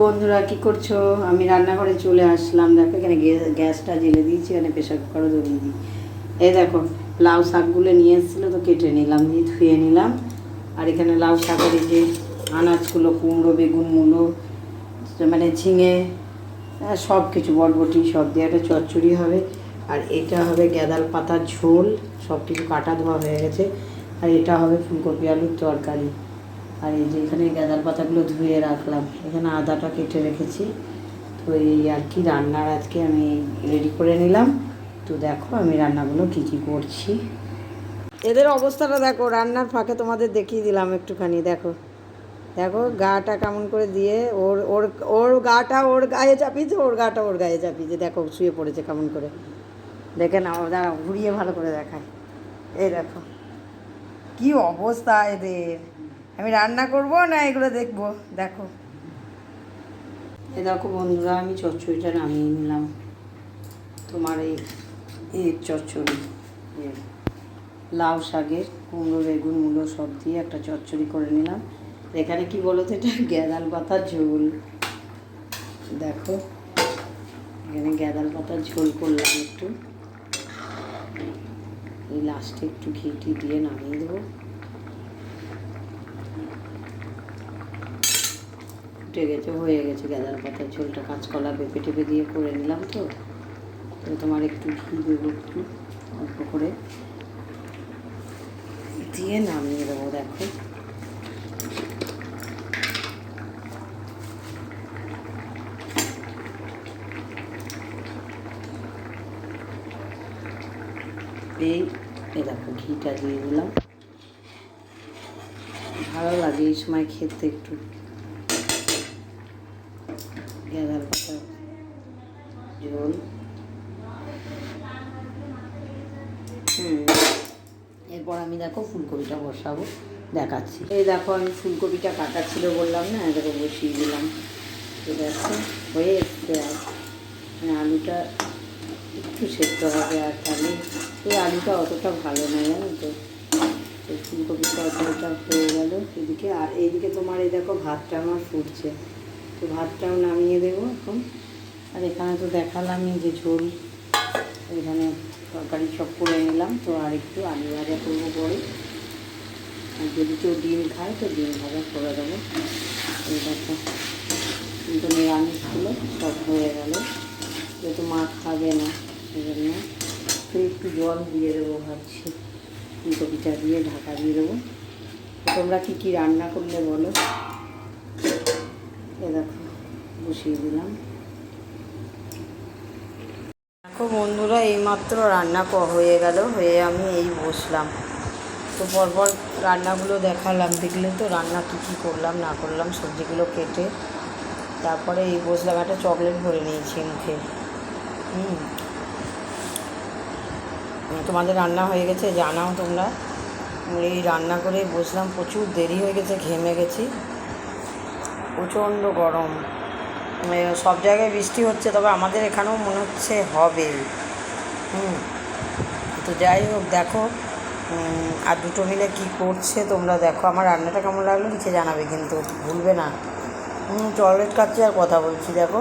বন্ধুরা কি করছো? আমি রান্নাঘরে চলে আসলাম। দেখো এখানে গ্যাসটা জ্বেলে দিয়েছি, এখানে প্রেশার কুকারও ধরিয়ে দিই। এই দেখো লাউ শাকগুলো নিয়ে এসেছিলো, তো কেটে নিলাম, দিয়ে ধুয়ে নিলাম। আর এখানে লাউ শাকের এই যে আনাজগুলো, কুমড়ো, বেগুন, মূলো, মানে ঝিঙে, সব কিছু, বটবটি সব দিয়ে একটা চচ্চড়ি হবে। আর এটা হবে গ্যাদাল পাতার ঝোল, সব কিছু কাটা ধোয়া হয়ে গেছে। আর এটা হবে ফুলকপি আলুর তরকারি। আর এই যে এখানে গাঁদাল পাতাগুলো ধুয়ে রাখলাম, এখানে আদাটা কেটে রেখেছি। তো এই আর কি রান্নার আজকে আমি রেডি করে নিলাম। তো দেখো আমি রান্নাগুলো কী কী করছি, এদের অবস্থাটা দেখো। রান্নার ফাঁকে তোমাদের দেখিয়ে দিলাম একটুখানি। দেখো দেখো গাটা কেমন করে দিয়ে ওর ওর ওর গাটা ওর গায়ে চাপিয়েছে, ওর গাটা ওর গায়ে চাপিয়েছে। দেখো শুয়ে পড়েছে কেমন করে, দেখে না, দাঁড়া ঘুরিয়ে ভালো করে দেখায়। এই দেখো কি অবস্থা এদের। আমি রান্না করব না এগুলো দেখবো। দেখো এ দেখো বন্ধুরা, আমি চচ্চড়িটা নামিয়ে নিলাম। তোমার এই চচ্চড়ি লাউ শাকের, কুমড়ো, বেগুন, মূলো সব দিয়ে একটা চচ্চড়ি করে নিলাম। এখানে কি বলো তো, এটা গ্যাদাল পাতার ঝোল। দেখো এখানে গ্যাদাল পাতার ঝোল করলাম একটু, এই লাস্টে একটু ঘি দিয়ে নামিয়ে দেবো। ফুটে গেছে, হয়ে গেছে গ্যাদাল পাতার ঝোলটা। কাঁচকলা পেঁপে টেপে দিয়ে করে নিলাম। তো তোমার একটু ঘি দেবো, একটু অল্প করে দিয়ে নামিয়ে দেবো। দেখো এই দেখো ঘিটা দিয়ে দিলাম। ভালো লাগে এই সময় খেতে একটু গ্যাদাল পাতার ঝোল। এরপর আমি দেখো ফুলকপিটা বসাবো, দেখাচ্ছি। এই দেখো আমি ফুলকপিটা কাটা ছিল বললাম না, দেখো বসিয়ে দিলাম। তো দেখো হয়ে এসছে। আর আলুটা একটু সেদ্ধ হবে, আর তাহলে এই আলুটা অতটা ভালো নয়, জানো তো। তো ফুলকপির তরকারিটা হয়ে গেল এদিকে। আর এইদিকে তোমার এই দেখো ভাতটা আমার ফুটছে, তো ভাতটাও নামিয়ে দেবো এখন। আর এখানে তো দেখালামই যে ঝোল, এখানে তরকারি সব করে নিলাম। তো আর একটু আলু ভাজা করবো পরে, আর যদি কেউ ডিম খায় তো ডিম ভাজা করে দেবো। এই দেখো কিন্তু নিরামিষগুলো সব হয়ে গেল, যেহেতু মা খাবে না সেই জন্য একটু জল দিয়ে দেবো ভাবছি। ফুলকপিটা দিয়ে ঢাকা দিয়ে দেবো। তোমরা কী কী রান্না করলে বলো। এ দেখো বসিয়ে দিলাম। দেখো বন্ধুরা, এইমাত্র রান্না হয়ে গেল, হয়ে আমি এই বসলাম। তো পরপর রান্নাগুলো দেখালাম, দেখলে তো রান্না কী কী করলাম না করলাম, সবজিগুলো কেটে তারপরে এই বসলাম। একটা চকলেট ভরে নিয়েছি মুখে। তোমাদের রান্না হয়ে গেছে জানাও তোমরা। এই রান্না করে বসলাম, প্রচুর দেরি হয়ে গেছে, ঘেমে গেছি, প্রচণ্ড গরম। সব জায়গায় বৃষ্টি হচ্ছে, তবে আমাদের এখানেও মনে হচ্ছে হবে। তো যাই হোক, দেখো আর দুটো মিলে কি করছে তোমরা দেখো। আমার রান্নাটা কেমন লাগলো নিচে জানাবে কিন্তু, ভুলবে না। চকলেট খাচ্ছি আর কথা বলছি। দেখো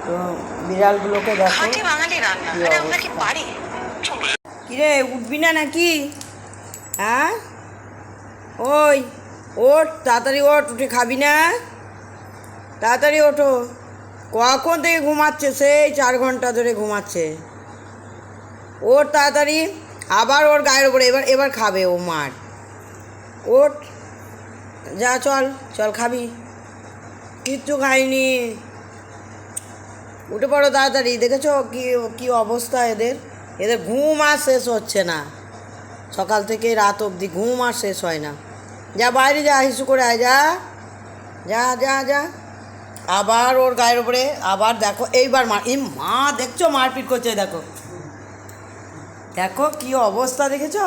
তো বিড়ালগুলোকে দেখো, কিরে উঠবি না নাকি? হ্যাঁ ওই ওঠ, তাড়াতাড়ি ওঠ, উঠে খাবি না? তাড়াতাড়ি ওঠো। কখন থেকে ঘুমাচ্ছে? সেই 4 ঘন্টা ধরে ঘুমাচ্ছে। ওর তাড়াতাড়ি, আবার ওর গায়ের ওপরে, এবার এবার খাবে ও মার। ওঠ, যা চল চল খাবি। কিচ্ছু খাইনি, উঠে পড়ো তাড়াতাড়ি। দেখেছো কি কি অবস্থা এদের, এদের ঘুম আর শেষ হচ্ছে না। সকাল থেকে রাত অবধি ঘুম আর শেষ হয় না। যা বাইরে যা, হিসু করে আয়, যা যা যা যা। আবার ওর গায়ের উপরে, আবার দেখো এইবার মার। এই মা দেখছো মারপিট করছে, দেখো দেখো কি অবস্থা, দেখেছো?